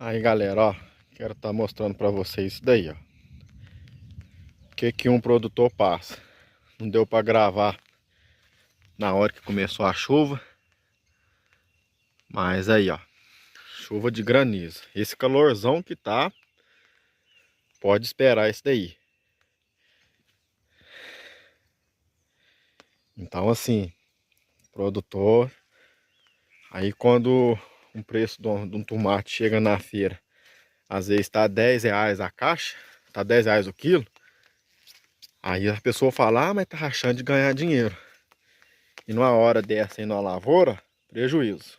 Aí galera, ó, quero estar mostrando pra vocês isso daí, ó. O que que um produtor passa. Não deu pra gravar na hora que começou a chuva. Mas aí, ó, chuva de granizo. Esse calorzão que tá, pode esperar isso daí. Então assim, produtor, aí quando um preço de um tomate chega na feira, às vezes tá R$ 10 a caixa, tá R$ 10 o quilo. Aí a pessoa fala, ah, mas tá rachando de ganhar dinheiro. E numa hora dessa aí na lavoura, prejuízo.